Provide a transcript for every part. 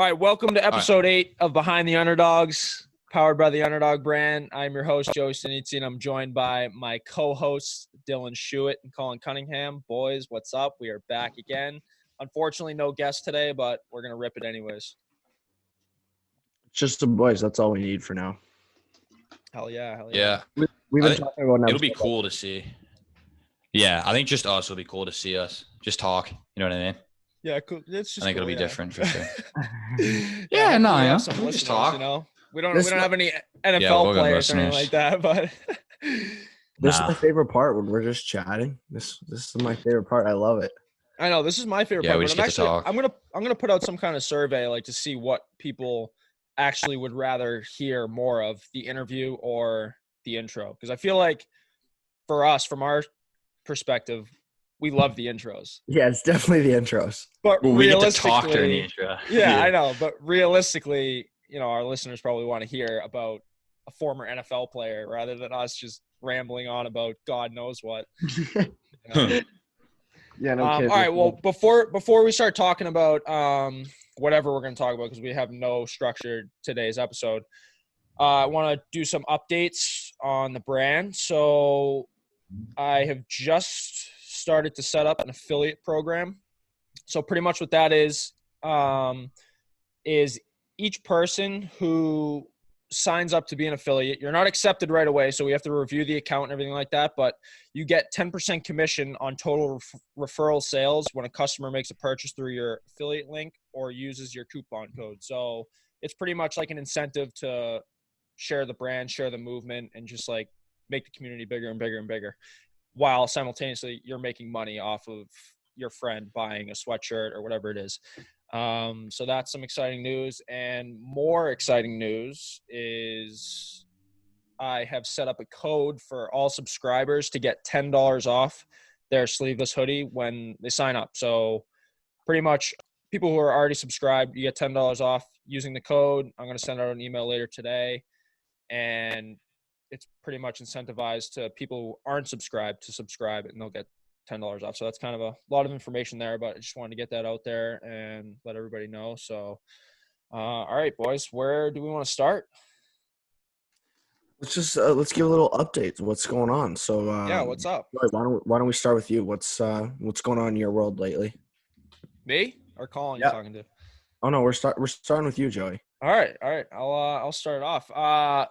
All right, welcome to All right. episode 8 of Behind the Underdogs, powered by the Underdog brand. I'm your host, Joey Sinizzi, and I'm joined by my co-hosts, Dylan Shuett and Colin Cunningham. Boys, what's up? We are back again. Unfortunately, no guest today, but we're going to rip it anyways. Just the boys. That's all we need for now. Hell yeah. Yeah. We've I been think talking about it'll be cool to see. Yeah, I think just us will be cool to see us. Just talk. You know what I mean? Yeah, cool. It's just I think cool, it'll be different for sure. yeah, no, we yeah. have some We'll just listeners, talk. you know? We don't This- have any NFL Yeah, we'll get players or anything listeners. like that, but This is Nah. my favorite part when we're just chatting. This is my favorite part. I love it. I know this is my favorite Yeah, part, we but just I'm get to actually talk. I'm gonna put out some kind of survey like to see what people actually would rather hear more of, the interview or the intro, because I feel like for us, from our perspective, we love the intros, Yeah, it's definitely the intros. but Well, we get to realistically, talk during the intro. yeah, I know, but realistically, our listeners probably want to hear about a former NFL player rather than us just rambling on about God knows what. Yeah, no All kidding. right. Well, before we start talking about whatever we're going to talk about, because we have no structure today's episode, I want to do some updates on the brand. So I have just started to set up an affiliate program. So pretty much what that is each person who signs up to be an affiliate, you're not accepted right away, so we have to review the account and everything like that, but you get 10% commission on total referral sales when a customer makes a purchase through your affiliate link or uses your coupon code. So it's pretty much like an incentive to share the brand, share the movement, and just like make the community bigger and bigger and bigger, while simultaneously you're making money off of your friend buying a sweatshirt or whatever it is. So that's some exciting news. And more exciting news is I have set up a code for all subscribers to get $10 off their sleeveless hoodie when they sign up. So pretty much people who are already subscribed, you get $10 off using the code. I'm going to send out an email later today, and it's pretty much incentivized to people who aren't subscribed to subscribe, and they'll get $10 off. So that's kind of a lot of information there, but I just wanted to get that out there and let everybody know. So, all right, boys, where do we want to start? Let's give a little update. What's going on? So Yeah, what's up? Why don't we start with you? What's going on in your world lately? Me or Colin? Yeah. You talking to? Oh no, we're starting with you, Joey. All right. I'll start off.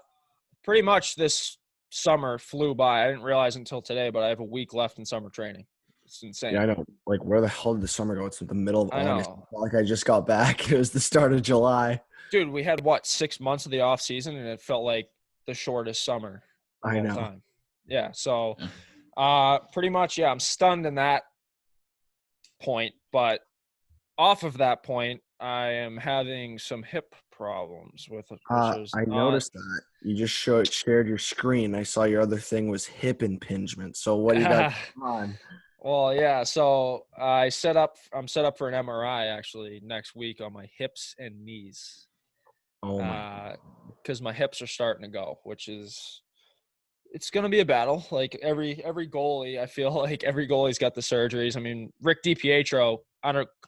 Pretty much this summer flew by. I didn't realize until today, but I have a week left in summer training. It's insane. Yeah, I know. Like, where the hell did the summer go? It's the middle of I August. know. Like, I just got back. It was the start of July. Dude, we had 6 months of the off season, and it felt like the shortest summer of I all know. time. Yeah. So, pretty much, yeah, I'm stunned in that point, but off of that point, I am having some hip problems with it. I noticed that you just shared your screen. I saw your other thing was hip impingement. So what do you got on? Well, yeah. So I'm set up for an MRI actually next week on my hips and knees. Oh my! Because my hips are starting to go, it's going to be a battle. Like every goalie, I feel like every goalie's got the surgeries. I mean, Rick DiPietro,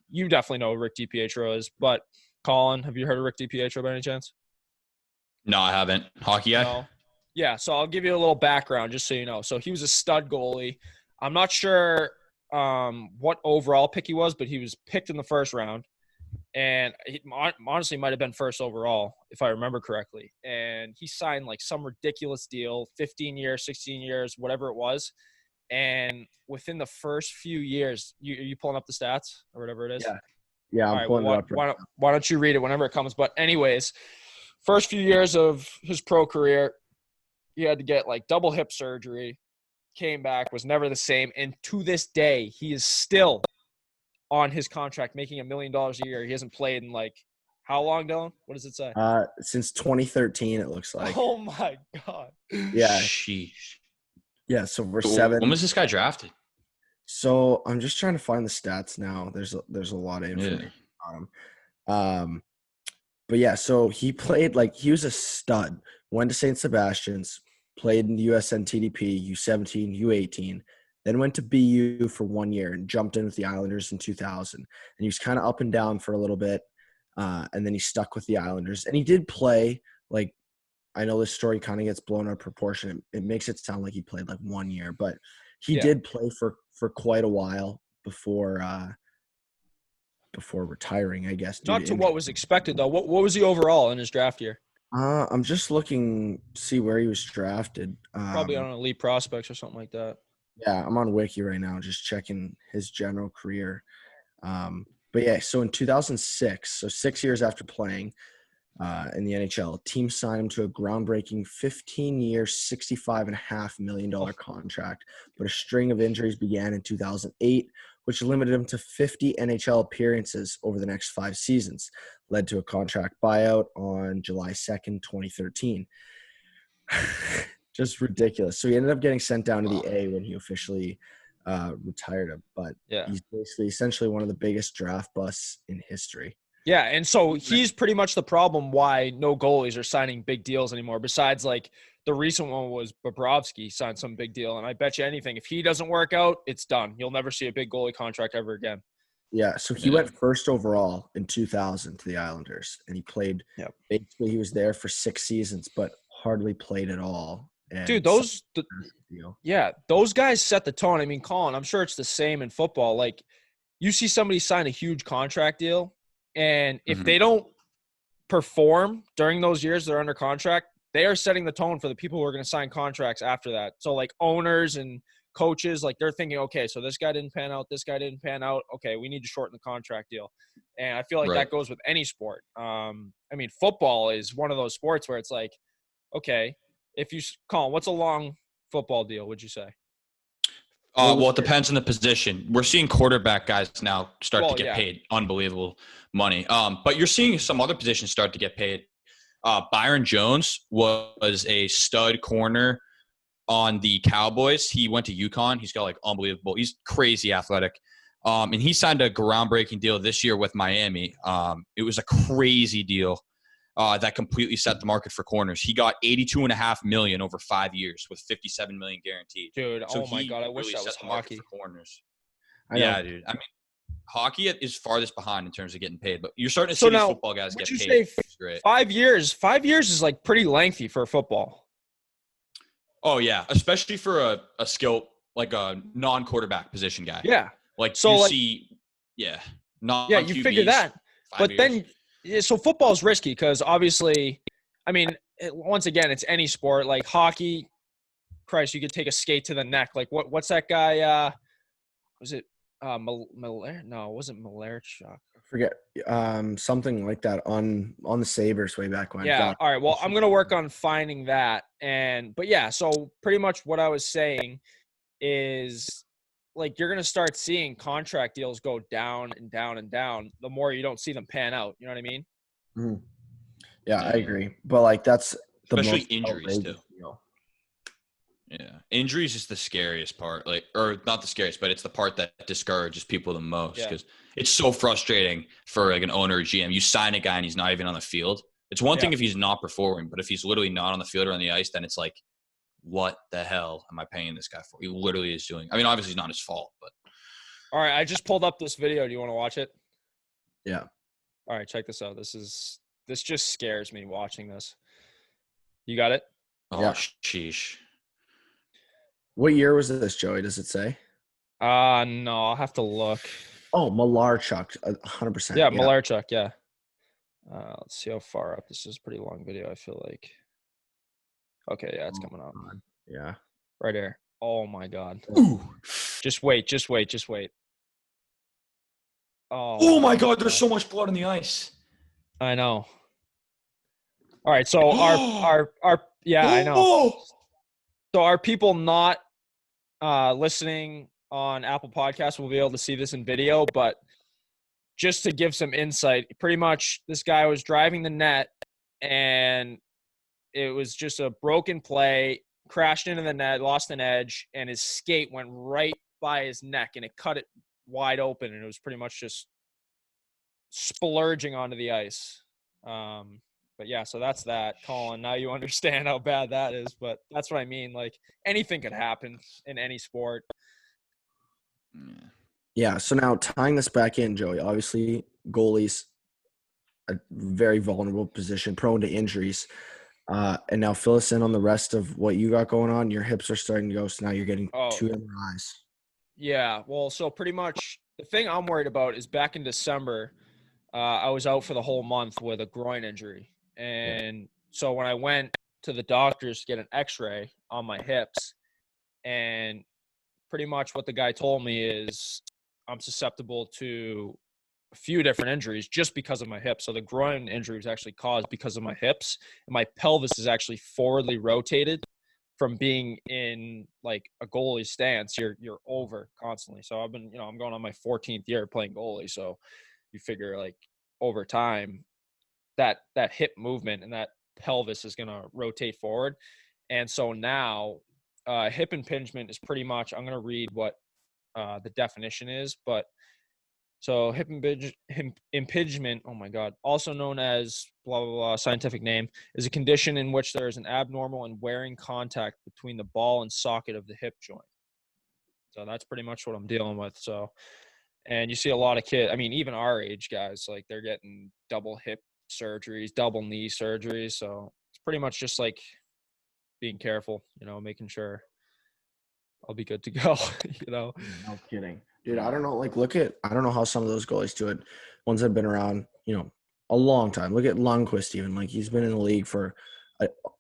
you definitely know who Rick DiPietro is, but Colin, have you heard of Rick DiPietro by any chance? No, I haven't. Hockey guy? No. Yeah, so I'll give you a little background just so you know. So he was a stud goalie. I'm not sure what overall pick he was, but he was picked in the first round. And he honestly might have been first overall, if I remember correctly. And he signed like some ridiculous deal, 15 years, 16 years, whatever it was. And within the first few years, you pulling up the stats or whatever it is? Yeah, I'm pulling it up. Why don't you read it whenever it comes? But anyways, first few years of his pro career, he had to get like double hip surgery, came back, was never the same. And to this day, he is still on his contract, making $1 million a year. He hasn't played in like how long, Dylan? What does it say? Since 2013, it looks like. Oh my God. Yeah. Sheesh. Yeah. So we're 7. When was this guy drafted? So I'm just trying to find the stats now. There's a lot of information on him. But yeah, so he played he was a stud. Went to St. Sebastian's, played in the USN TDP, U17, U18, then went to BU for 1 year and jumped in with the Islanders in 2000. And he was kind of up and down for a little bit. and then he stuck with the Islanders. And he did play, like, I know this story kind of gets blown out of proportion. It makes it sound like he played like 1 year, but he did play for quite a while before retiring, I guess. Not to what was expected, though. What was he overall in his draft year? I'm just looking to see where he was drafted. Probably on Elite Prospects or something like that. Yeah, I'm on Wiki right now, just checking his general career. But yeah, so in 2006, so 6 years after playing in the NHL, a team signed him to a groundbreaking 15-year, $65.5 million contract. But a string of injuries began in 2008, which limited him to 50 NHL appearances over the next 5 seasons, led to a contract buyout on July 2nd, 2013. Just ridiculous. So he ended up getting sent down to the A when he officially retired him. But he's basically essentially one of the biggest draft busts in history. Yeah, and so he's pretty much the problem why no goalies are signing big deals anymore. Besides, like, the recent one was Bobrovsky signed some big deal, and I bet you anything, if he doesn't work out, it's done. You'll never see a big goalie contract ever again. Yeah, so he went first overall in 2000 to the Islanders, and he played basically he was there for 6 seasons, but hardly played at all. And dude, those guys set the tone. I mean, Colin, I'm sure it's the same in football. Like, you see somebody sign a huge contract deal, and if they don't perform during those years they're under contract, they are setting the tone for the people who are going to sign contracts after that. So, like, owners and coaches, like, they're thinking, okay, so this guy didn't pan out, this guy didn't pan out. Okay, we need to shorten the contract deal. And I feel like that goes with any sport. I mean, football is one of those sports where it's like, okay, if you – Colin, what's a long football deal, would you say? Well, it depends on the position. We're seeing quarterback guys now start to get paid unbelievable money. But you're seeing some other positions start to get paid. Byron Jones was a stud corner on the Cowboys. He went to UConn. He's got, like, unbelievable. He's crazy athletic. And he signed a groundbreaking deal this year with Miami. It was a crazy deal that completely set the market for corners. He got $82.5 million over 5 years with $57 million guaranteed. Dude, so my God, I wish that was hockey. For corners. Yeah, dude. I mean, hockey is farthest behind in terms of getting paid, but you're starting to see these football guys get paid. 5 years? 5 years is, like, pretty lengthy for football. Oh, yeah, especially for a skill, like a non-quarterback position guy. Yeah. Like, so, you see, you figure that. But then – so football is risky because obviously, I mean, once again, it's any sport. Like hockey, Christ, you could take a skate to the neck. Like what's that guy? Was it No, it wasn't Malarchuk. I forget. Something like that on the Sabres way back when. Yeah. All right. Well, I'm gonna work on finding that. But yeah. So pretty much what I was saying is, like, you're going to start seeing contract deals go down and down and down the more you don't see them pan out. You know what I mean? Mm-hmm. Yeah, I agree. But, like, that's the especially most injuries too. Deal. Yeah. Injuries is the scariest part. Like, or not the scariest, but it's the part that discourages people the most because it's so frustrating for, like, an owner or GM. You sign a guy and he's not even on the field. It's one thing if he's not performing, but if he's literally not on the field or on the ice, then it's like, what the hell am I paying this guy for? He literally is doing – I mean, obviously it's not his fault, but – All right, I just pulled up this video. Do you want to watch it? Yeah. All right, check this out. This just scares me watching this. You got it? Oh, yeah. Sheesh. What year was this, Joey? Does it say? No, I'll have to look. Oh, Malarchuk, 100%. Yeah, Malarchuk, yeah. Let's see how far up. This is a pretty long video, I feel like. Okay, yeah, it's coming up. Yeah. Right here. Oh, my God. Ooh. Just wait. Oh, my God, there's so much blood on the ice. I know. All right, so our I know. So our people not listening on Apple Podcasts will be able to see this in video, but just to give some insight, pretty much this guy was driving the net and it was just a broken play, crashed into the net, lost an edge, and his skate went right by his neck, and it cut it wide open, and it was pretty much just splurging onto the ice. But, yeah, so that's that. Colin, now you understand how bad that is, but that's what I mean. Like, anything could happen in any sport. Yeah, so now tying this back in, Joey, obviously goalies, a very vulnerable position, prone to injuries. And now fill us in on the rest of what you got going on. Your hips are starting to go, so now you're getting 2 MRIs. Yeah, well, so pretty much the thing I'm worried about is back in December, I was out for the whole month with a groin injury. And so when I went to the doctors to get an x-ray on my hips, and pretty much what the guy told me is I'm susceptible to a few different injuries just because of my hips. So the groin injury was actually caused because of my hips, and my pelvis is actually forwardly rotated from being in like a goalie stance. You're over constantly. So I've been, I'm going on my 14th year playing goalie. So you figure like over time that hip movement and that pelvis is going to rotate forward. And so now hip impingement is pretty much, I'm going to read what the definition is, but so hip impingement, oh my God, also known as blah, blah, blah, scientific name, is a condition in which there is an abnormal and wearing contact between the ball and socket of the hip joint. So that's pretty much what I'm dealing with. So, and you see a lot of kids, I mean, even our age guys, like they're getting double hip surgeries, double knee surgeries. So it's pretty much just like being careful, making sure I'll be good to go, No kidding. Dude, I don't know. Like, I don't know how some of those goalies do it. Ones that have been around, a long time. Look at Lundqvist even. Like, he's been in the league for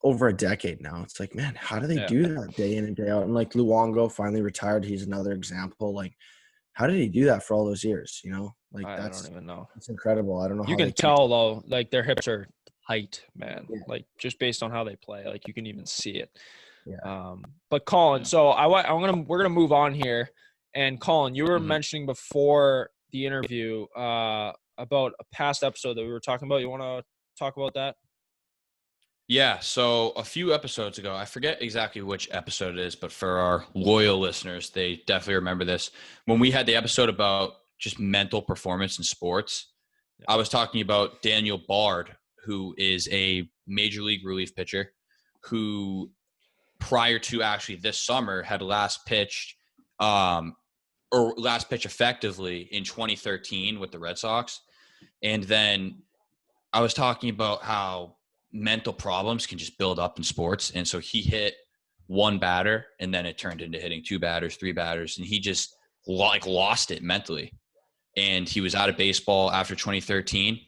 over a decade now. It's like, man, how do they do that day in and day out? And like Luongo finally retired. He's another example. Like, how did he do that for all those years? Like I don't even know. It's incredible. I don't know. You can tell though, like their hips are tight, man. Yeah. Like just based on how they play, like you can even see it. Yeah. But Colin, so we're gonna move on here. And Colin, you were mentioning before the interview about a past episode that we were talking about. You want to talk about that? Yeah. So a few episodes ago, I forget exactly which episode it is, but for our loyal listeners, they definitely remember this. When we had the episode about just mental performance in sports, I was talking about Daniel Bard, who is a major league relief pitcher who prior to actually this summer had last pitched effectively in 2013 with the Red Sox. And then I was talking about how mental problems can just build up in sports. And so he hit one batter and then it turned into hitting two batters, three batters. And he just lost it mentally. And he was out of baseball after 2013.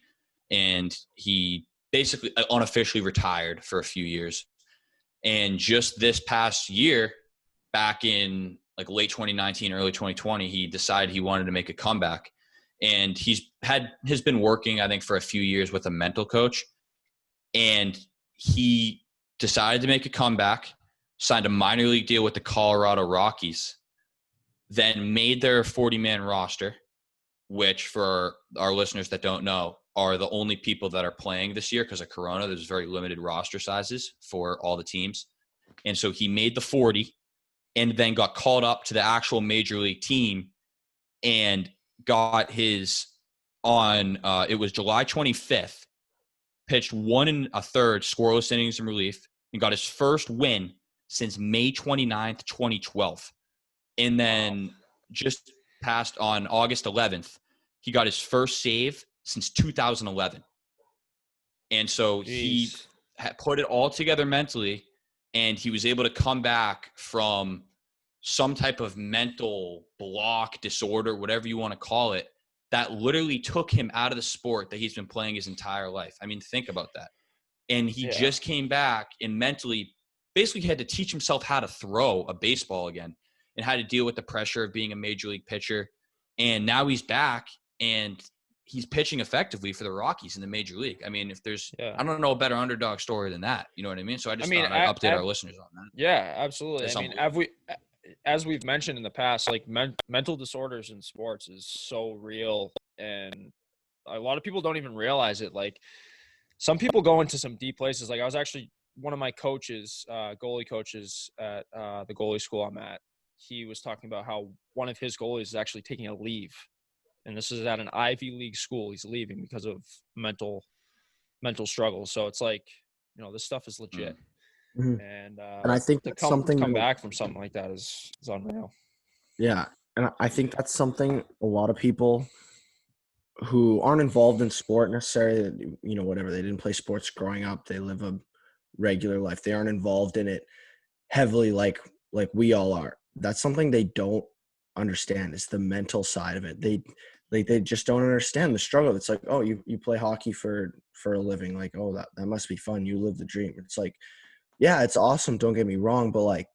And he basically unofficially retired for a few years. And just this past year, back in like late 2019, early 2020, he decided he wanted to make a comeback. And has been working, I think, for a few years with a mental coach. And he decided to make a comeback, signed a minor league deal with the Colorado Rockies, then made their 40-man roster, which for our listeners that don't know, are the only people that are playing this year because of Corona. There's very limited roster sizes for all the teams. And so he made the 40 and then got called up to the actual major league team and got his it was July 25th, pitched 1 1/3 scoreless innings in relief and got his first win since May 29th, 2012. And then just passed on August 11th, he got his first save since 2011. And so he had put it all together mentally, and he was able to come back from some type of mental block, disorder, whatever you want to call it, that literally took him out of the sport that he's been playing his entire life. I mean, think about that. And he just came back and mentally basically had to teach himself how to throw a baseball again and how to deal with the pressure of being a major league pitcher. And now he's back and he's pitching effectively for the Rockies in the major league. I mean, if there's, I don't know a better underdog story than that. You know what I mean? So I thought I'd update our listeners on that. Yeah, absolutely. I mean, as we've mentioned in the past, like mental disorders in sports is so real, and a lot of people don't even realize it. Like some people go into some deep places. Like I was actually one of my coaches, goalie coaches at the goalie school I'm at. He was talking about how one of his goalies is actually taking a leave, and this is at an Ivy League school. He's leaving because of mental struggles. So it's like, this stuff is legit. Mm-hmm. And I think that's something come back from something like that is unreal. Yeah. And I think that's something a lot of people who aren't involved in sport necessarily, whatever. They didn't play sports growing up. They live a regular life. They aren't involved in it heavily like we all are. That's something they don't understand. It's the mental side of it. They just don't understand the struggle. It's like, oh, you play hockey for a living. Like, oh, that must be fun. You live the dream. It's like, yeah, it's awesome. Don't get me wrong, but like,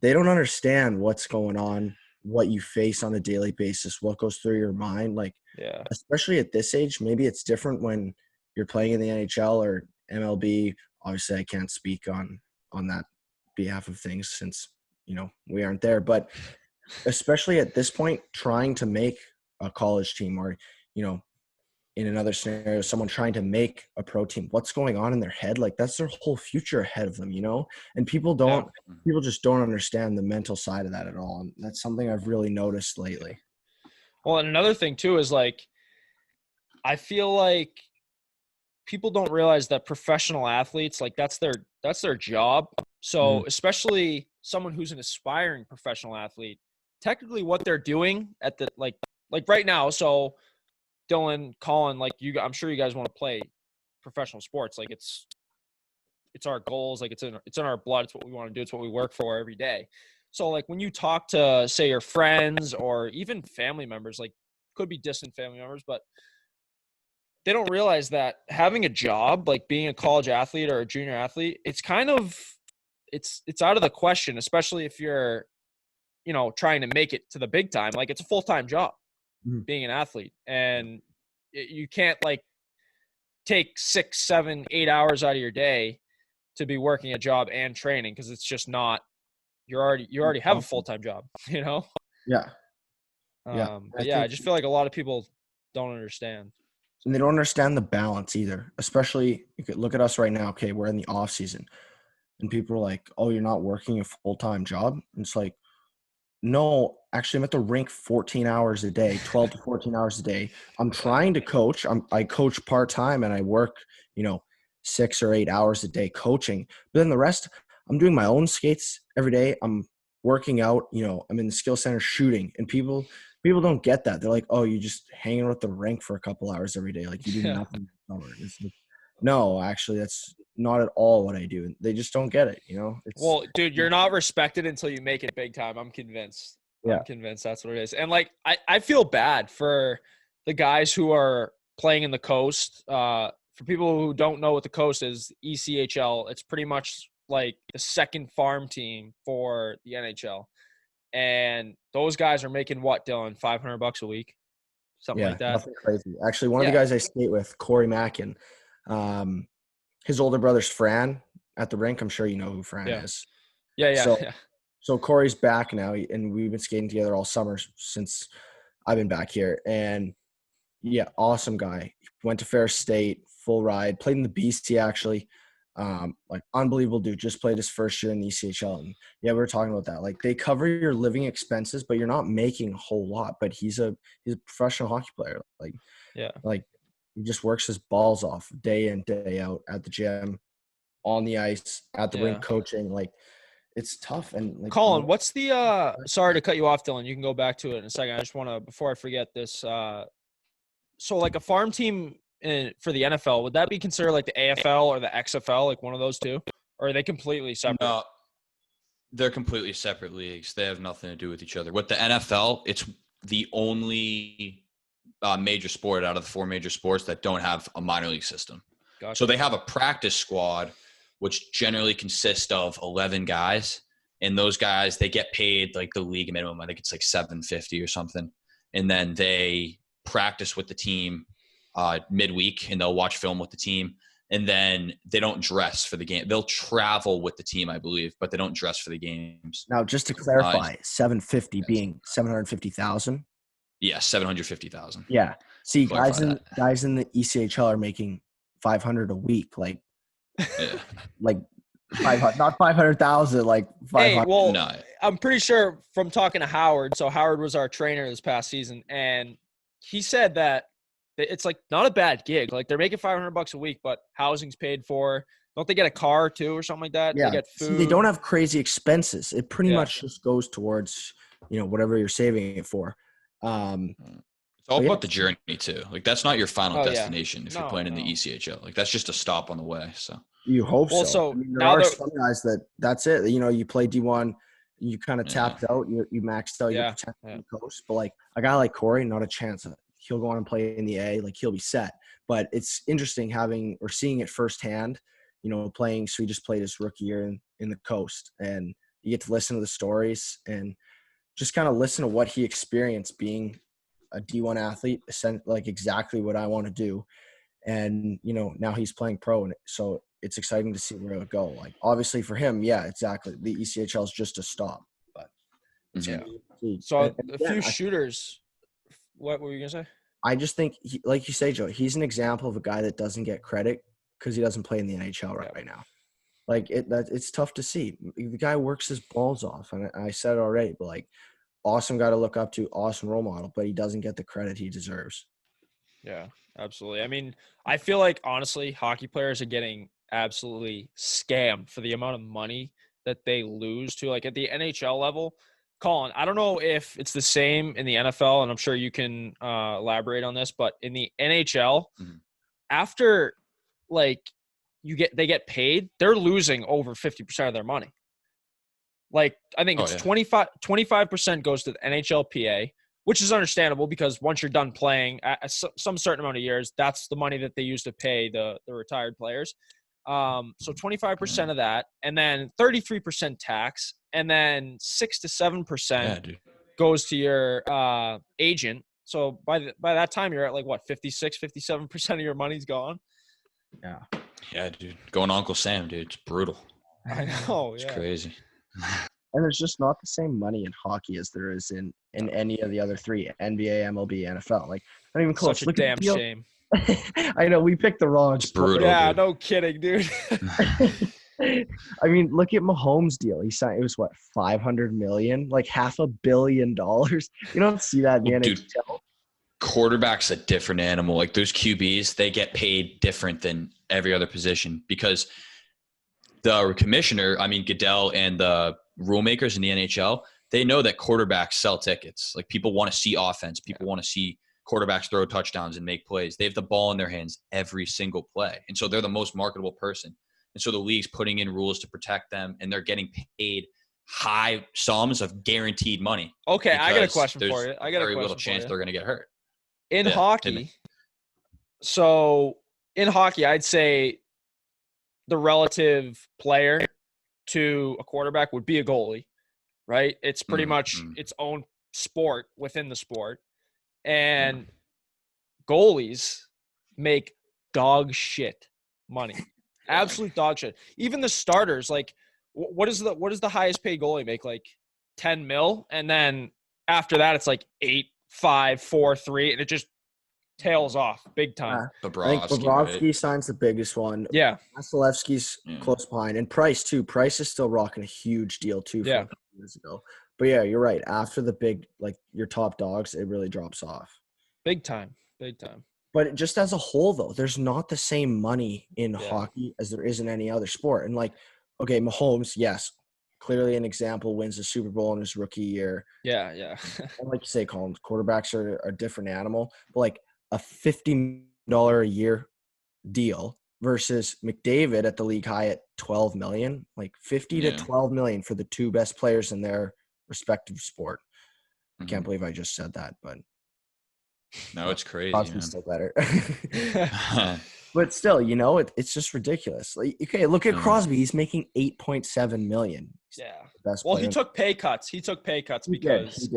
they don't understand what's going on, what you face on a daily basis, what goes through your mind. Like, Yeah. especially at this age, maybe it's different when you're playing in the NHL or MLB. Obviously, I can't speak on that behalf of things since, we aren't there. But especially at this point, trying to make a college team or, in another scenario, someone trying to make a pro team, what's going on in their head? Like, that's their whole future ahead of them, and people just don't understand the mental side of that at all. And that's something I've really noticed lately. Well, and another thing too is like, I feel like people don't realize that professional athletes, like that's their job. So especially someone who's an aspiring professional athlete, technically what they're doing at the, like right now. So Dylan, Colin, like I'm sure you guys want to play professional sports. Like it's our goals. Like it's in our blood. It's what we want to do. It's what we work for every day. So like when you talk to, say, your friends or even family members, like could be distant family members, but they don't realize that having a job, like being a college athlete or a junior athlete, it's kind of, it's out of the question, especially if you're, trying to make it to the big time. Like it's a full-time job being an athlete, and you can't like take 6, 7, 8 hours out of your day to be working a job and training. Cause it's just not, you already have a full-time job, Yeah. But yeah, I just feel like a lot of people don't understand. And they don't understand the balance either, especially you could look at us right now. Okay, we're in the off season and people are like, oh, you're not working a full-time job. And it's like, no, actually I'm at the rink 14 hours a day, 12 to 14 hours a day. I'm trying to coach. I coach part-time and I work, 6 or 8 hours a day coaching. But then the rest, I'm doing my own skates every day. I'm working out, I'm in the skill center shooting, and people don't get that. They're like, oh, you just hanging out at the rink for a couple hours every day. Like you do nothing. It's like, no, actually that's not at all what I do. They just don't get it. Well, dude, you're not respected until you make it big time. I'm convinced. Yeah. I'm convinced that's what it is. And like, I feel bad for the guys who are playing in the coast. For people who don't know what the coast is, ECHL, it's pretty much like the second farm team for the NHL. And those guys are making what, Dylan? $500 a week, something like that. Nothing crazy. Actually, one of the guys I skate with, Corey Mackin, his older brother's Fran at the rink. I'm sure you know who Fran is. Yeah. So Corey's back now, and we've been skating together all summer since I've been back here. And yeah, awesome guy. Went to Ferris State, full ride. Played in the BC actually. Like unbelievable dude. Just played his first year in the ECHL. And yeah, we were talking about that. Like they cover your living expenses, but you're not making a whole lot. But he's a professional hockey player. Like he just works his balls off day in, day out at the gym, on the ice, at the rink coaching. Like it's tough. And like, Colin, what's the sorry to cut you off, Dylan. You can go back to it in a second. I just want to, before I forget this, so like a farm team for the NFL, would that be considered like the AFL or the XFL, like one of those two? Or are they completely separate? No, they're completely separate leagues. They have nothing to do with each other. With the NFL, it's the only major sport out of the 4 major sports that don't have a minor league system. Gotcha. So they have a practice squad, which generally consists of 11 guys. And those guys, they get paid like the league minimum. I think it's like $750 or something. And then they practice with the team midweek, and they'll watch film with the team. And then they don't dress for the game. They'll travel with the team, I believe, but they don't dress for the games. Now, just to clarify, 750 being 750,000. Yeah, 750,000. Yeah. See, guys in the ECHL are making 500 a week, like, like 500, not 500,000, like 500. Hey, well, no. I'm pretty sure from talking to Howard. So Howard was our trainer this past season, and he said that it's like not a bad gig. Like they're making $500 a week, but housing's paid for. Don't they get a car too or something like that? Yeah. They get food. See, they don't have crazy expenses. It pretty much just goes towards, whatever you're saving it for. It's all about the journey too. Like that's not your final destination if you're playing in the ECHL. Like that's just a stop on the way. So you hope so. So I mean, there are some guys that's it. You know, you play D1, you kind of tapped out, you maxed out your potential on the coast. But like a guy like Corey, not a chance. He'll go on and play in the A, like he'll be set. But it's interesting seeing it firsthand. You know, playing. So he just played his rookie year in the coast, and you get to listen to the stories and just kind of listen to what he experienced being a D1 athlete, like exactly what I want to do. And, you know, now he's playing pro. And so it's exciting to see where it'll go. Like, obviously for him, yeah, exactly. The ECHL is just a stop. But So a few shooters. What were you going to say? I just think, like you say, Joe, he's an example of a guy that doesn't get credit because he doesn't play in the NHL right now. Like, it's tough to see. The guy works his balls off. And I said it already, but like, awesome guy to look up to, awesome role model, but he doesn't get the credit he deserves. Yeah, absolutely. I mean, I feel like, honestly, hockey players are getting absolutely scammed for the amount of money that they lose to, like, at the NHL level. Colin, I don't know if it's the same in the NFL, and I'm sure you can elaborate on this, but in the NHL, after, like, they get paid, they're losing over 50% of their money. Like, I think it's 25% goes to the NHLPA, which is understandable because once you're done playing at some certain amount of years, that's the money that they use to pay the retired players. So 25% of that, and then 33% tax, and then 6 to 7% goes to your agent. So by that time, you're at like what, 56, 57% of your money's gone. Yeah. Yeah, dude. Going to Uncle Sam, dude. It's brutal. I know. It's crazy. And there's just not the same money in hockey as there is in any of the other three, NBA, MLB, NFL. Like, not even close. Such a damn shame. I know, we picked the wrong sport. Brutal, yeah, dude. No kidding, dude. I mean, look at Mahomes' deal. He signed, it was what, $500 million? Like $500 million. You don't see that in the NHL. Dude, quarterback's a different animal. Like those QBs, they get paid different than every other position because the commissioner, I mean, Goodell and the rule makers in the NHL, they know that quarterbacks sell tickets. Like people want to see offense. People want to see quarterbacks throw touchdowns and make plays. They have the ball in their hands every single play. And so they're the most marketable person. And so the league's putting in rules to protect them, and they're getting paid high sums of guaranteed money. Okay, I got a question for you. I got a very question little chance they're going to get hurt. In hockey, I'd say the relative player to a quarterback would be a goalie, right? It's pretty much its own sport within the sport. And goalies make dog shit money. Absolute dog shit. Even the starters, like what is the highest paid goalie make? Like 10 mil, and then after that it's like 8, 5, 4, 3, and it just tails off big time. I think Bobrovsky signs the biggest one. Yeah. Vasilevsky's close behind. And Price too. Price is still rocking a huge deal too from a couple years ago. But yeah, you're right. After the big, like your top dogs, it really drops off. Big time. Big time. But just as a whole, though, there's not the same money in hockey as there is in any other sport. And like, okay, Mahomes, yes, clearly an example, wins the Super Bowl in his rookie year. Yeah, yeah. And like you say, Colin, quarterbacks are a different animal. But like a $50 a year deal versus McDavid at the league high at $12 million, like $50 to $12 million for the two best players in their respective sport. I can't believe I just said that, but no, it's crazy. Crosby's still better. But still, you know, it's just ridiculous. Like, okay, look at Crosby. He's making $8.7 million. Yeah. Well, he took pay cuts. He took pay cuts because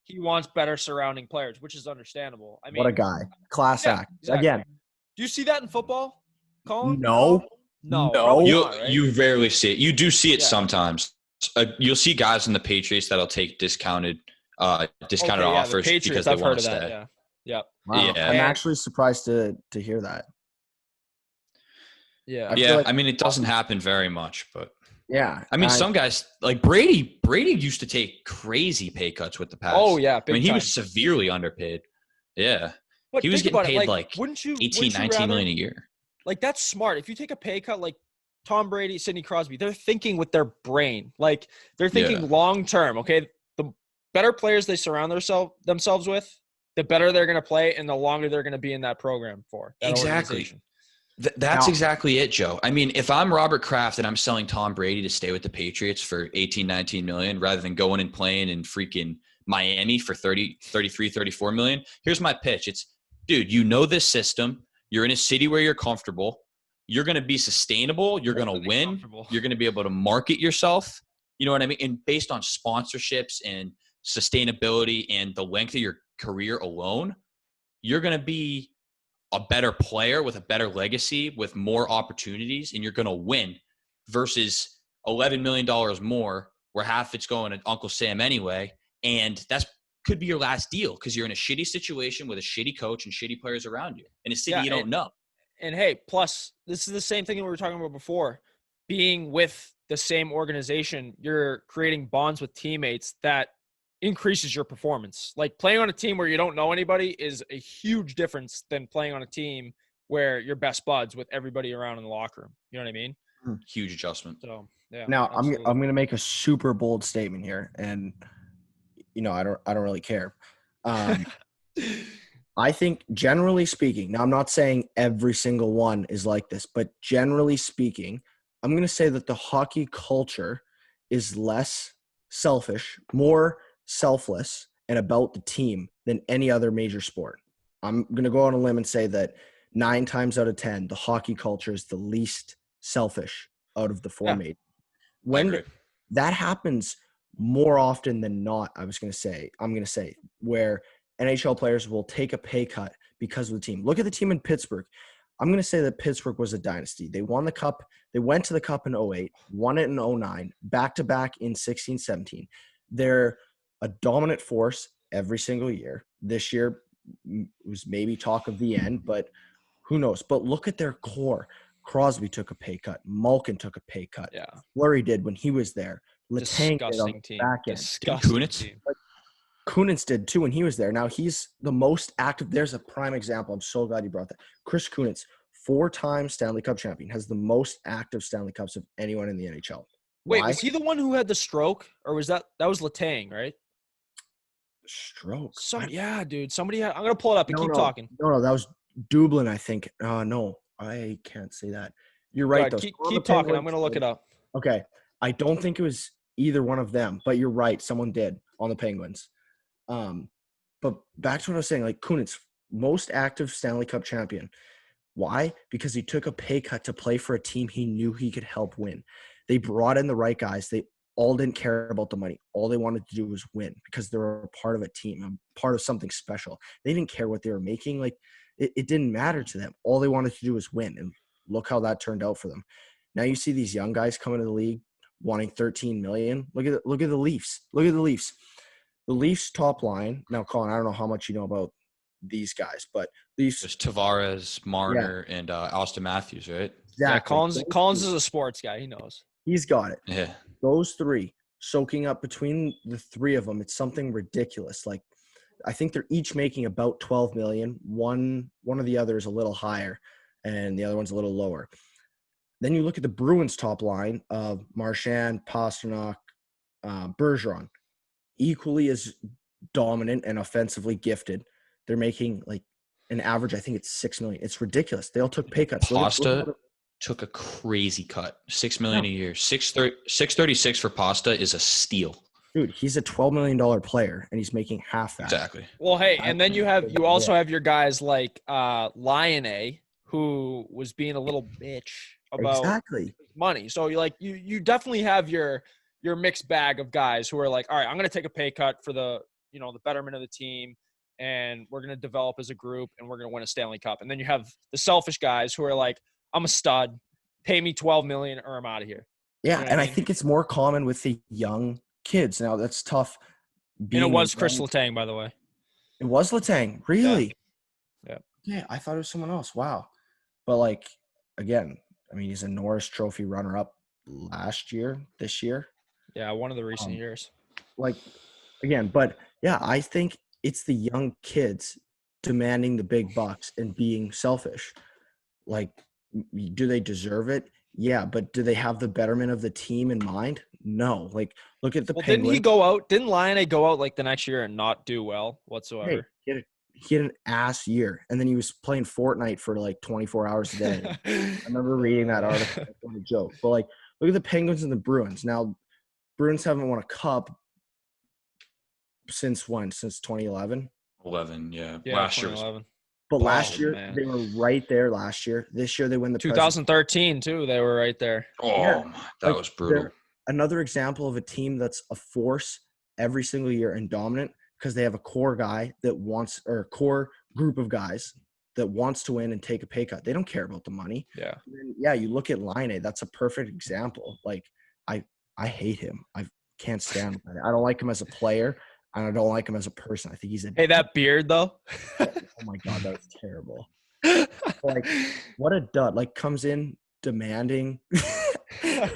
he wants better surrounding players, which is understandable. I mean, what a guy. Class act. Exactly. Again. Do you see that in football, Colin? No. You rarely see it. You do see it sometimes. You'll see guys in the Patriots that'll take discounted offers because they want to stay. That, yeah. Wow. Yeah. I'm actually surprised to hear that. Yeah. I mean, it doesn't happen very much, but yeah. I mean, some guys like Brady used to take crazy pay cuts with the Pats. Oh yeah. I mean, he was severely underpaid. Yeah. But he was getting paid like 19 million a year. Like, that's smart. If you take a pay cut like Tom Brady, Sidney Crosby, they're thinking with their brain. Like, they're thinking long term, okay? The better players they surround themselves with, the better they're going to play and the longer they're going to be in that program for that organization. That's exactly it, Joe. I mean, if I'm Robert Kraft and I'm selling Tom Brady to stay with the Patriots for 18, 19 million rather than going and playing in freaking Miami for 30, 33, 34 million, here's my pitch. It's, dude, you know this system. You're in a city where you're comfortable. You're going to be sustainable. You're going to win. You're going to be able to market yourself. You know what I mean? And based on sponsorships and sustainability and the length of your career alone, you're going to be a better player with a better legacy, with more opportunities, and you're going to win versus $11 million more where half it's going to Uncle Sam anyway. And that's could be your last deal because you're in a shitty situation with a shitty coach and shitty players around you in a city you don't know. And hey, plus this is the same thing that we were talking about before. Being with the same organization, you're creating bonds with teammates that increases your performance. Like playing on a team where you don't know anybody is a huge difference than playing on a team where you're best buds with everybody around in the locker room. You know what I mean? Huge adjustment. So yeah. Now I'm going to make a super bold statement here, and I don't really care. I think generally speaking, now I'm not saying every single one is like this, but generally speaking, I'm going to say that the hockey culture is less selfish, more selfless, and about the team than any other major sport. I'm going to go on a limb and say that 9 times out of 10, the hockey culture is the least selfish out of the four majors. When that happens more often than not, I'm going to say, where NHL players will take a pay cut because of the team. Look at the team in Pittsburgh. I'm going to say that Pittsburgh was a dynasty. They won the cup. They went to the cup in 08, won it in 09, back-to-back in 16, 17. They're a dominant force every single year. This year was maybe talk of the end, but who knows? But look at their core. Crosby took a pay cut. Malkin took a pay cut. Yeah. Fleury did when he was there. Letang did on the back end. Disgusting team. Kunitz did too when he was there. Now he's the most active. There's a prime example. I'm so glad you brought that. Chris Kunitz, 4-time Stanley Cup champion, has the most active Stanley Cups of anyone in the NHL. Wait, was he the one who had the stroke, or was that was Letang, right? Stroke. Yeah, dude. I'm gonna pull it up and keep talking. No, that was Dublin, I think. No, I can't say that. You're right, though. Keep talking. I'm gonna look it up. Okay. I don't think it was either one of them, but you're right. Someone did on the Penguins. But back to what I was saying, like Kunitz, most active Stanley Cup champion. Why? Because he took a pay cut to play for a team he knew he could help win. They brought in the right guys. They all didn't care about the money. All they wanted to do was win because they were a part of a team, a part of something special. They didn't care what they were making. Like it didn't matter to them. All they wanted to do was win. And look how that turned out for them. Now you see these young guys coming to the league wanting 13 million. Look at the Leafs. Look at the Leafs. The Leafs top line. Now, Colin, I don't know how much you know about these guys, but Leafs. There's Tavares, Marner, and Austin Matthews, right? Exactly. Yeah, Collins is a sports guy. He knows. He's got it. Yeah. Those three soaking up between the three of them, it's something ridiculous. Like, I think they're each making about 12 million. One of the other is a little higher, and the other one's a little lower. Then you look at the Bruins top line of Marchand, Pastrnak, Bergeron, equally as dominant and offensively gifted. They're making like an average, I think it's 6 million. It's ridiculous. They all took pay cuts. Pasta took a crazy cut, 6 million a year. 636 for Pasta is a steal. Dude, he's a $12 million player, and he's making half that. Exactly. Well, hey, and then you also have your guys like Lion who was being a little bitch about money. So you definitely have your mixed bag of guys who are like, all right, I'm going to take a pay cut for the betterment of the team, and we're going to develop as a group, and we're going to win a Stanley Cup. And then you have the selfish guys who are like, I'm a stud, pay me 12 million or I'm out of here. Yeah, you know I think it's more common with the young kids. Now that's tough. And it was Chris Letang, by the way. It was Letang, really? Yeah. Yeah, I thought it was someone else. Wow. But again, I mean, he's a Norris Trophy runner-up this year. Yeah, one of the recent years. Again, but yeah, I think it's the young kids demanding the big bucks and being selfish. Do they deserve it? Yeah, but do they have the betterment of the team in mind? No. Look at the Penguins. Didn't Lion go out the next year and not do well whatsoever? Hey, he had an ass year, and then he was playing Fortnite for like 24 hours a day. I remember reading that article. What a joke. But like, look at the Penguins and the Bruins. Now, Bruins haven't won a cup since when? Since 2011. 11, yeah. Yeah, Last year 2011. But last year man. they were right there. Last year, this year they win the 2013 too. They were right there. Oh, that was brutal. Another example of a team that's a force every single year and dominant because they have a core guy that wants, or a core group of guys that wants to win and take a pay cut. They don't care about the money. Yeah. And yeah, you look at Line, that's a perfect example. Like I hate him. I can't stand him. I don't like him as a player, and I don't like him as a person. I think he's Hey, that beard though. Oh my God, that was terrible. Like, what a dud. Like, comes in demanding yeah,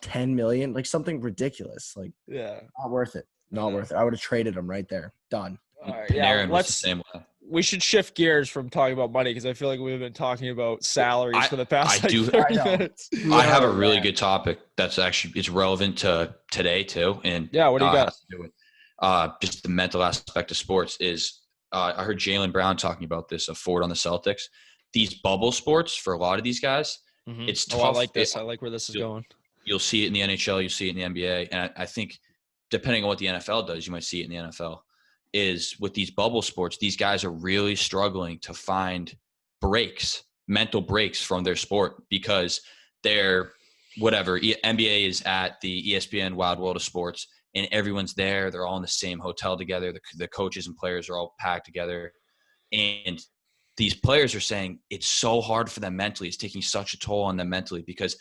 10 million, like something ridiculous. Like, yeah, not worth it. Not worth it. I would have traded him right there. Done. All right, Panarin was the same way. We should shift gears from talking about money because I feel like we've been talking about salaries for the past 30 minutes. I have a really good topic that's actually it's relevant to today too. And yeah, what do you got? Has to do with, just the mental aspect of sports is I heard Jaylen Brown talking about this, a forward on the Celtics. These bubble sports for a lot of these guys, it's tough. I like this. I like where this is going. You'll see it in the NHL. You see it in the NBA. And I think depending on what the NFL does, you might see it in the NFL. Is with these bubble sports, these guys are really struggling to find mental breaks from their sport because they're NBA is at the ESPN Wild World of Sports and everyone's there. They're all in the same hotel together. The coaches and players are all packed together. And these players are saying it's so hard for them mentally. It's taking such a toll on them mentally because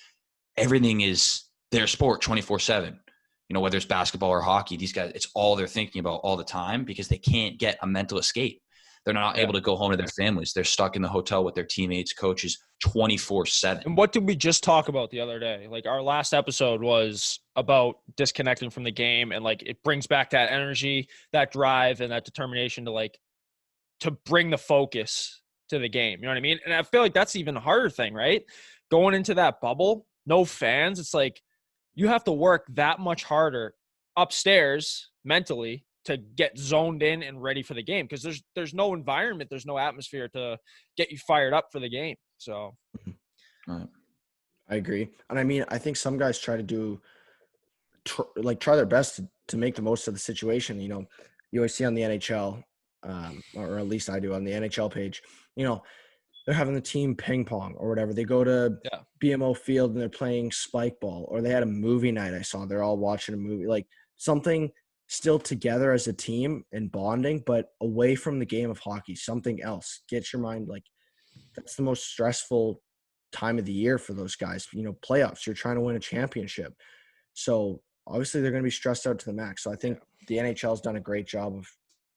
everything is their sport 24/7. You know, whether it's basketball or hockey, these guys, it's all they're thinking about all the time because they can't get a mental escape. They're not able to go home to their families. They're stuck in the hotel with their teammates, coaches, 24/7. And what did we just talk about the other day? Like our last episode was about disconnecting from the game, and like it brings back that energy, that drive, and that determination to bring the focus to the game. You know what I mean? And I feel like that's even a harder thing, right? Going into that bubble, no fans, it's like you have to work that much harder upstairs mentally to get zoned in and ready for the game because there's no environment, there's no atmosphere to get you fired up for the game. So, I agree, and I mean, I think some guys try their best to make the most of the situation. You know, you always see on the NHL, or at least I do on the NHL page. You know, they're having the team ping pong or whatever. They go to BMO Field and they're playing spike ball, or they had a movie night. I saw they're all watching a movie, like something still together as a team and bonding, but away from the game of hockey, something else. Get your mind, like that's the most stressful time of the year for those guys. You know, playoffs, you're trying to win a championship. So obviously they're going to be stressed out to the max. So I think the NHL has done a great job of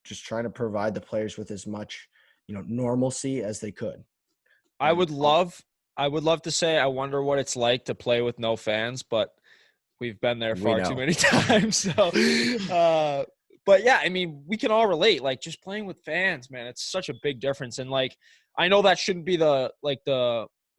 just trying to provide the players with as much, you know, normalcy as they could. I would love to say I wonder what it's like to play with no fans, but we've been there far too many times. So, but yeah, I mean, we can all relate. Like just playing with fans, man, it's such a big difference. And like, I know that shouldn't be the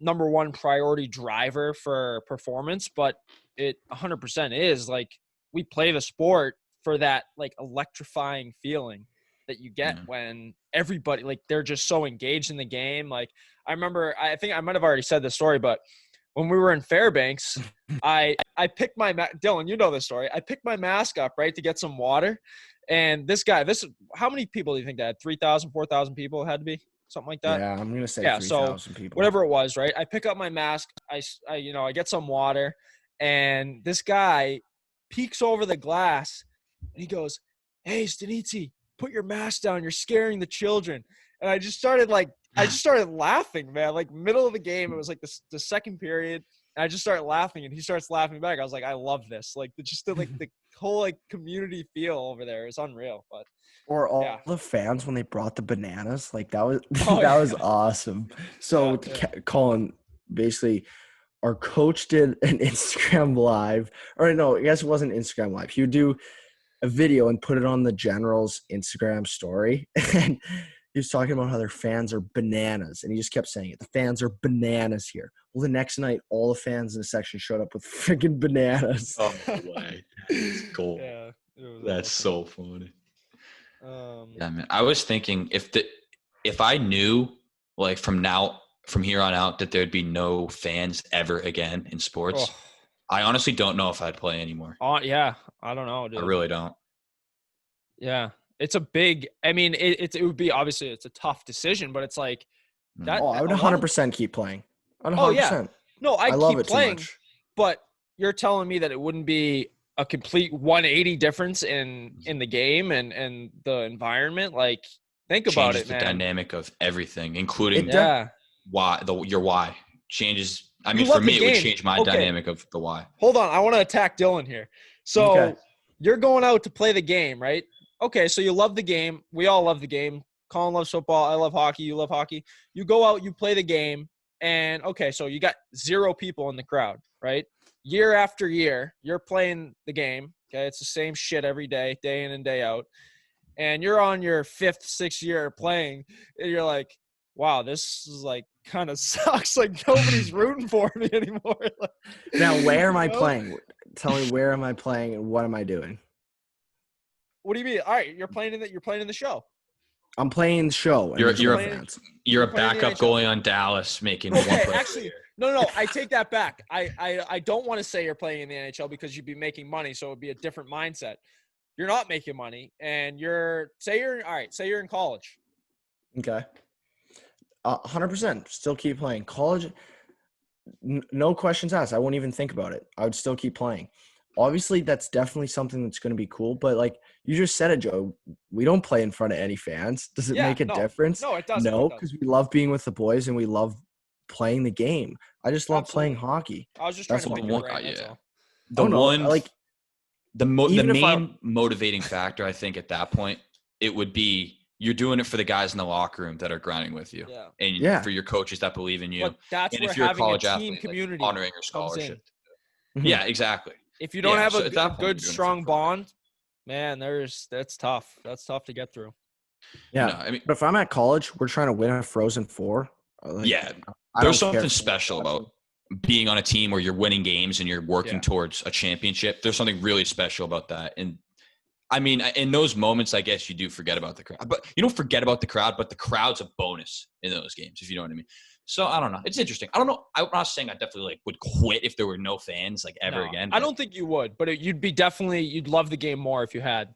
number one priority driver for performance, but it 100% is. Like we play the sport for that like electrifying feeling that you get when everybody, like they're just so engaged in the game. Like I remember, I think I might have already said this story, but when we were in Fairbanks, I picked my Dylan, you know this story. I picked my mask up, right, to get some water. And this guy, how many people do you think that had? 3,000, 4,000 people it had to be? Something like that? Yeah, I'm going to say 3,000 people. Whatever it was, right? I pick up my mask. I get some water. And this guy peeks over the glass and he goes, "Hey, Stanitzi, put your mask down. You're scaring the children." And I just started laughing, man. Like middle of the game, it was like the second period. And I just started laughing, and he starts laughing back. I was like, I love this. Like the whole like community feel over there is unreal. But or all the fans when they brought the bananas, like that was was awesome. So Colin, basically, our coach did an Instagram live, or no, I guess it wasn't Instagram live. He would do a video and put it on the General's Instagram story, and he was talking about how their fans are bananas, and he just kept saying it. The fans are bananas here. Well, the next night, all the fans in the section showed up with freaking bananas. Oh, no way. It's cool. Yeah, That's awesome. So funny. Yeah, man. I was thinking if I knew like from here on out that there'd be no fans ever again in sports, I honestly don't know if I'd play anymore. Yeah, I don't know, dude. I really don't. Yeah, it's a big. I mean, it would be obviously it's a tough decision, but it's like that. I would 100% keep playing. 100%. Oh yeah, no, I love keep it playing, too much. but you're telling me that it wouldn't be a complete 180 difference in the game and the environment. Like, think about it, man. The dynamic of everything, including your why changes. I mean, for me, it would change my dynamic of the why. Hold on, I want to attack Dylan here. So you're going out to play the game, right? Okay, so you love the game. We all love the game. Colin loves football. I love hockey. You love hockey. You go out, you play the game, and okay, so you got 0 people in the crowd, right? Year after year, you're playing the game. Okay, it's the same shit every day, day in and day out. And you're on your 5th, 6th year playing, and you're like, wow, this is like kind of sucks. Like nobody's rooting for me anymore. Like, now, where am I playing? Tell me, where am I playing and what am I doing? What do you mean? All right, you're playing in the show. I'm playing the show. You're a backup goalie on Dallas making one play. Actually, no. I take that back. I don't want to say you're playing in the NHL because you'd be making money, so it would be a different mindset. You're not making money, and say you're in college. Okay. 100%. Still keep playing. College, no questions asked. I won't even think about it. I would still keep playing. Obviously, that's definitely something that's going to be cool. But like you just said it, Joe, we don't play in front of any fans. Does it make a difference? No, it doesn't. No, because we love being with the boys and we love playing the game. I just love playing hockey. I was just trying to think of the main motivating factor, I think, at that point, it would be you're doing it for the guys in the locker room that are grinding with you, and for your coaches that believe in you. But that's and where if you're having a college a team athlete, community like honoring your scholarship. Mm-hmm. Yeah, exactly. If you don't have a good, strong bond, man, that's tough. That's tough to get through. Yeah, I mean, but if I'm at college, we're trying to win a Frozen Four. There's something special about being on a team where you're winning games and you're working towards a championship. There's something really special about that. And I mean, in those moments, I guess you do forget about the crowd. But you don't forget about the crowd, but the crowd's a bonus in those games, if you know what I mean. So I don't know. It's interesting. I don't know. I'm not saying I definitely would quit if there were no fans ever again. I don't think you would, but you'd love the game more if you had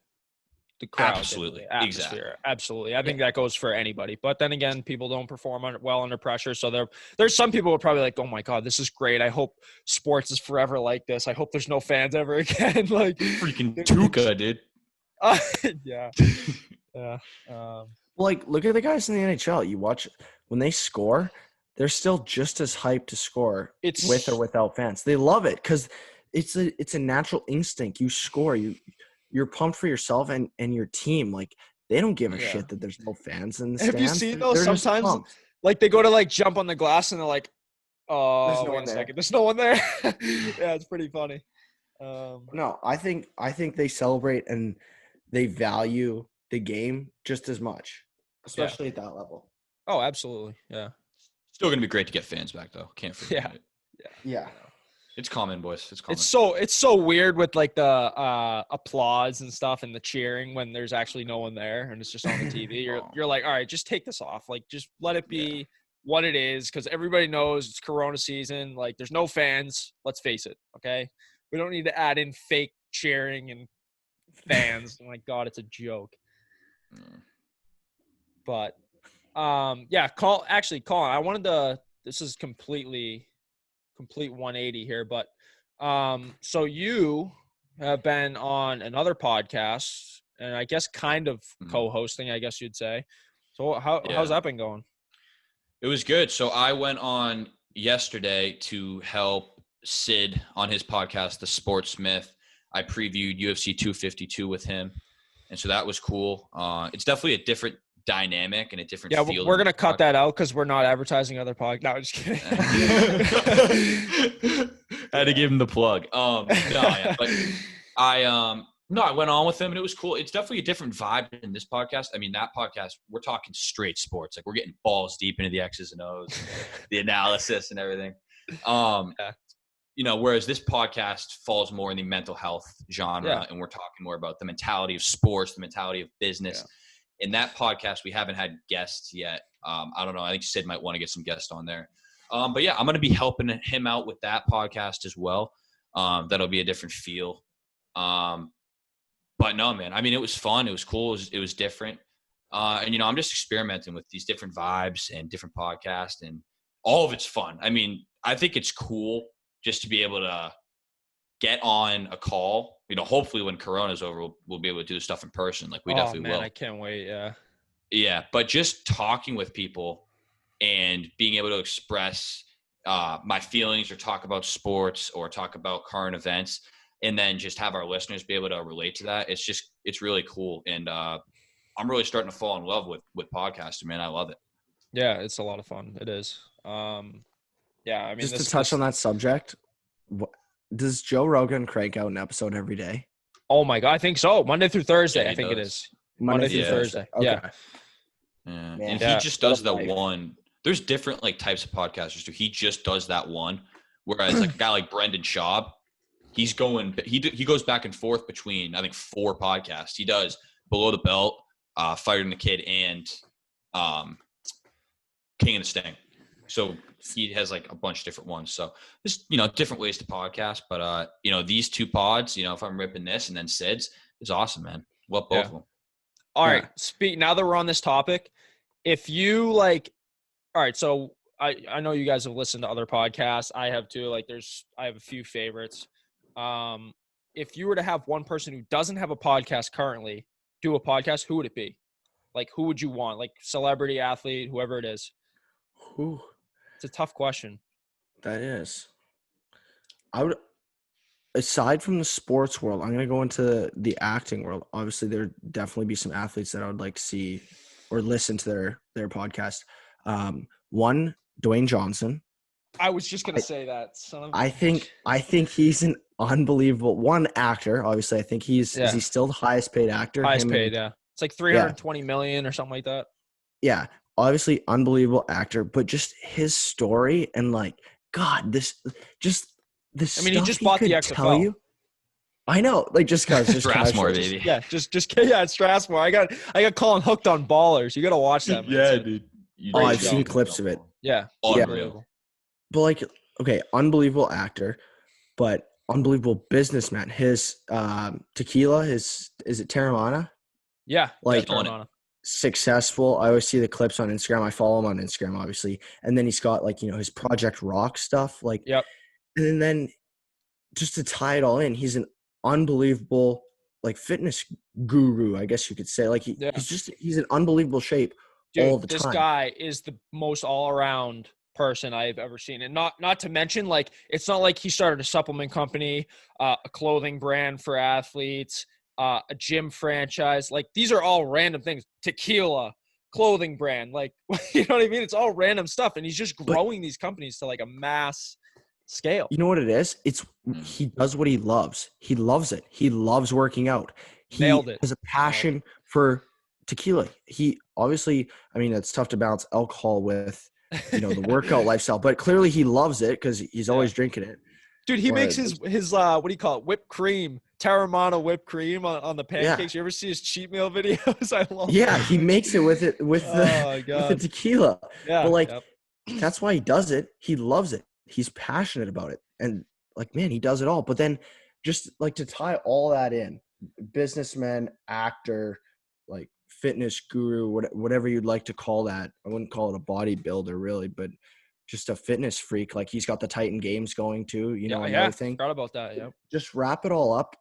the crowd. Absolutely. Exactly. Absolutely. I think that goes for anybody. But then again, people don't perform well under pressure. So there's some people who are probably like, oh my God, this is great. I hope sports is forever like this. I hope there's no fans ever again. Like freaking Tuca, dude. Yeah. Like, look at the guys in the NHL. You watch when they score, they're still just as hyped to score with or without fans. They love it because it's a natural instinct. You score, you're pumped for yourself and your team. Like they don't give a shit that there's no fans in the stands. Have you seen those sometimes? Like they go to jump on the glass and they're like, "Oh, wait a second, there's no one there." Yeah, it's pretty funny. No, I think they celebrate and they value the game just as much, especially at that level. Oh, absolutely. Yeah. Still going to be great to get fans back, though. Can't forget it. Yeah. It's common, boys. It's common. It's so weird with the applause and stuff and the cheering when there's actually no one there and it's just on the TV. You're like, all right, just take this off. Like, just let it be what it is because everybody knows it's Corona season. Like, there's no fans. Let's face it. Okay, we don't need to add in fake cheering and fans. Oh my God, it's a joke. But. Colin, I wanted to, this is complete 180 here, but, so you have been on another podcast and I guess kind of co-hosting, I guess you'd say. So how's that been going? It was good. So I went on yesterday to help Sid on his podcast, The Sportsmith. I previewed UFC 252 with him. And so that was cool. It's definitely a different dynamic and a different feel. Yeah, we're going to cut that out because we're not advertising other podcasts. No, I'm just kidding. I had to give him the plug. But I went on with him and it was cool. It's definitely a different vibe in this podcast. I mean, that podcast, we're talking straight sports. Like we're getting balls deep into the X's and O's, the analysis and everything. whereas this podcast falls more in the mental health genre, and we're talking more about the mentality of sports, the mentality of business. In that podcast, we haven't had guests yet. I don't know. I think Sid might want to get some guests on there. But yeah, I'm going to be helping him out with that podcast as well. That'll be a different feel. But no, man, I mean, it was fun. It was cool. It was different. And, I'm just experimenting with these different vibes and different podcasts, and all of it's fun. I mean, I think it's cool just to be able to get on a call. Hopefully when Corona's over, we'll be able to do stuff in person. Like we definitely will. I can't wait. Yeah. Yeah. But just talking with people and being able to express my feelings or talk about sports or talk about current events, and then just have our listeners be able to relate to that. It's really cool. And I'm really starting to fall in love with podcasting, man. I love it. Yeah. It's a lot of fun. It is. I mean, just to touch on that subject, does Joe Rogan crank out an episode every day? Oh my God. I think so. Monday through Thursday. I think does. It is Monday through Thursday. Okay. Yeah. And he just does the one. There's different types of podcasters too. He just does that one. Whereas a guy like Brendan Schaub, he goes back and forth between, I think, 4 podcasts. He does Below the Belt, Fighting the Kid, and King and the Sting. So he has a bunch of different ones. So there's, different ways to podcast. But, these 2 pods, if I'm ripping this and then Sid's, is awesome, man. Love both of them. All right. Now that we're on this topic, if you all right, so I know you guys have listened to other podcasts. I have too. I have a few favorites. If you were to have one person who doesn't have a podcast currently do a podcast, who would it be? Who would you want? Celebrity, athlete, whoever it is. Who? It's a tough question. That is. I would, aside from the sports world, I'm going to go into the acting world. Obviously, there'd definitely be some athletes that I would like to see or listen to their podcast. One, Dwayne Johnson. I was just going to say that. I think he's an unbelievable actor. Obviously, I think is he still the highest paid actor? Highest paid, yeah. It's $320 million or something like that. Yeah. Obviously, unbelievable actor, but just his story and God, this. I mean, he just bought the XFL. I know, just because Strathmore, baby. Yeah, just it's Strathmore. I got Colin hooked on Ballers. You got to watch that. Man. Yeah, dude. I've seen clips of it. Yeah, unreal. But unbelievable actor, but unbelievable businessman. His tequila, is it Terramana? Yeah, Terramana. Successful. I always see the clips on Instagram. I follow him on Instagram, obviously, and then he's got his Project Rock stuff. Yep. And then just to tie it all in, he's an unbelievable fitness guru, I guess you could say. He's in unbelievable shape. Dude, all the time. This guy is the most all-around person I've ever seen. And not to mention, it's not like he started a supplement company, a clothing brand for athletes, a gym franchise. These are all random things. Tequila, clothing brand. You know what I mean? It's all random stuff. And he's just growing these companies to a mass scale. You know what it is? He does what he loves. He loves it. He loves working out. He Nailed it. has a passion for tequila. He obviously, I mean, it's tough to balance alcohol with, the workout lifestyle, but clearly he loves it because he's always drinking it. Dude, he makes his what do you call it? Whipped cream, Terramana whipped cream on the pancakes. You ever see his cheat meal videos? I love that. He makes it with the tequila. Yeah. But that's why he does it. He loves it. He's passionate about it. And man, he does it all. But then just to tie all that in, businessman, actor, fitness guru, whatever you'd like to call that. I wouldn't call it a bodybuilder really, but just a fitness freak. He's got the Titan Games going too, and everything. Forgot about that. Yeah. Just wrap it all up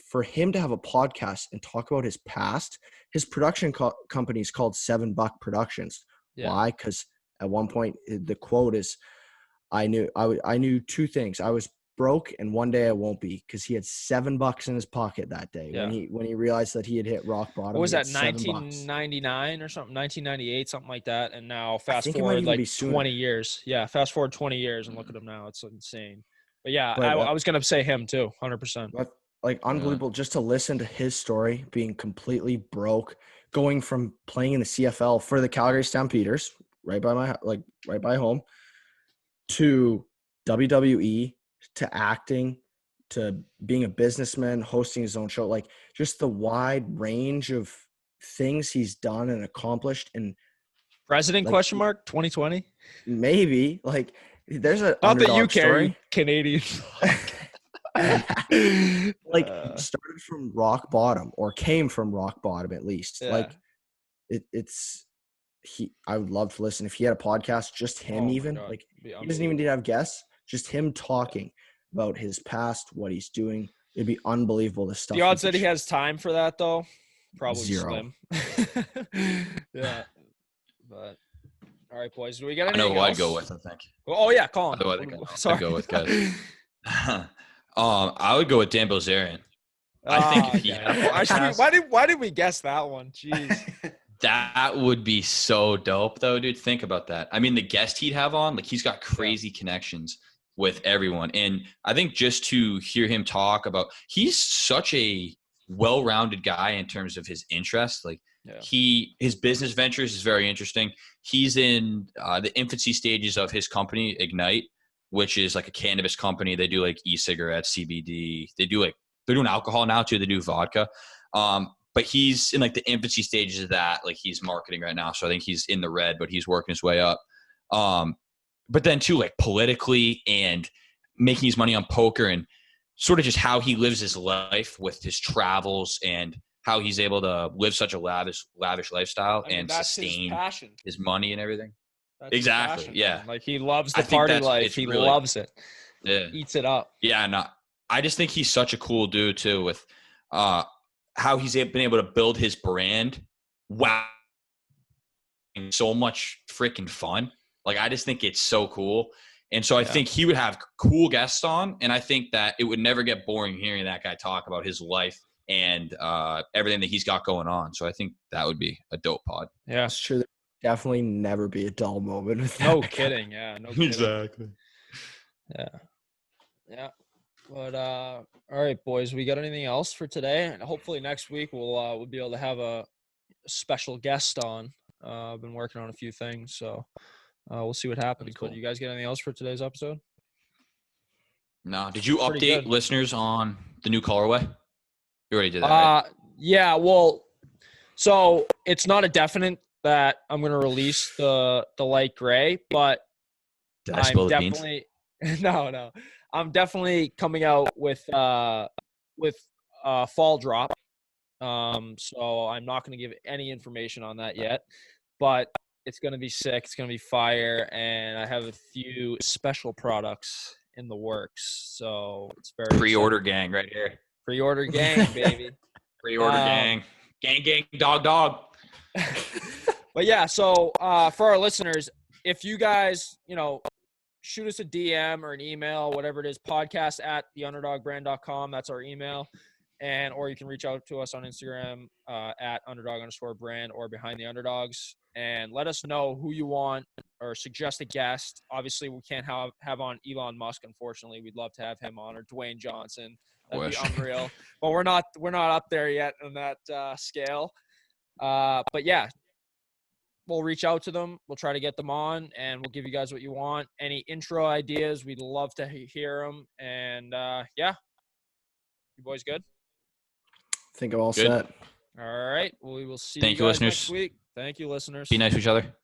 for him to have a podcast and talk about his past. His production company is called $7 Productions. Yeah. Why? Because at one point the quote is, I knew 2 things. I was broke and one day I won't be, because he had $7 in his pocket that day when he realized that he had hit rock bottom. What was that, 1999 or something, 1998, something like that? And now fast forward 20 years. Yeah, fast forward 20 years and look at him now. It's insane. But yeah, I was gonna say him too, 100%. But unbelievable just to listen to his story, being completely broke, going from playing in the CFL for the Calgary Stampeders, right by home, to WWE, to acting to being a businessman, hosting his own show, like just the wide range of things he's done and accomplished. And President like, 2020? Maybe like there's an Not that you underdog care, you story. Canadian. Like started from rock bottom or came from rock bottom at least. Yeah. Like I would love to listen if he had a podcast, just him like he doesn't even need to have guests, just him talking about his past, what he's doing. It'd be unbelievable, the stuff. The odds that he has time for that though, probably 0. Slim. Yeah. But all right, boys. Do we get anything I know who else? I'd go with, I think. Oh yeah, Colin. Sorry. I'd go with, guys. I would go with Dan Bilzerian. I think if he had a podcast, why did we guess that one? Jeez. That would be so dope, though, dude. Think about that. I mean, the guest he'd have on, like, he's got crazy connections with everyone. And I think just to hear him talk about, he's such a well-rounded guy in terms of his interests. Like, his business ventures is very interesting. He's in the infancy stages of his company, Ignite, which is like a cannabis company. They do like e-cigarettes, CBD. They're doing alcohol now too. They do vodka. But he's in like the infancy stages of that. Like he's marketing right now. So I think he's in the red, but he's working his way up. But then too, like politically and making his money on poker and sort of just how he lives his life with his travels and how he's able to live such a lavish lifestyle and sustain his money and everything. That's exactly. passion, yeah. Man. Like he loves the party life. He really loves it. Yeah. Eats it up. Yeah. No, I just think he's such a cool dude too with how he's been able to build his brand. Wow. So much freaking fun. Like, I just think it's so cool. And so I think he would have cool guests on. And I think that it would never get boring hearing that guy talk about his life and everything that he's got going on. So I think that would be a dope pod. Yeah. It's true. Definitely never be a dull moment with that. No kidding. Yeah. No kidding. Exactly. Yeah. Yeah. But all right, boys, we got anything else for today? And hopefully next week we'll be able to have a special guest on. I've been working on a few things, so we'll see what happens. Cool. But you guys get anything else for today's episode? No. Did you update listeners on the new colorway? You already did that, right? Yeah. Well, so it's not a definite that I'm going to release the light gray, but I'm definitely no. I'm definitely coming out with fall drop. So I'm not going to give any information on that yet, but it's going to be sick. It's going to be fire. And I have a few special products in the works. So it's very pre-order gang right here. Pre-order gang, baby. Pre-order gang. Gang, dog. But yeah, so for our listeners, if you guys, shoot us a DM or an email, whatever it is, podcast@theunderdogbrand.com. That's our email. Or you can reach out to us on Instagram at @underdog_brand or Behind the Underdogs. And let us know who you want or suggest a guest. Obviously, we can't have on Elon Musk, unfortunately. We'd love to have him on, or Dwayne Johnson. That'd be unreal. But we're not up there yet on that scale. But yeah. We'll reach out to them. We'll try to get them on, and we'll give you guys what you want. Any intro ideas, we'd love to hear them. And, you boys good? I think I'm all set. All right. Well, we will see you guys listeners. next week. Thank you, listeners. Be nice to each other.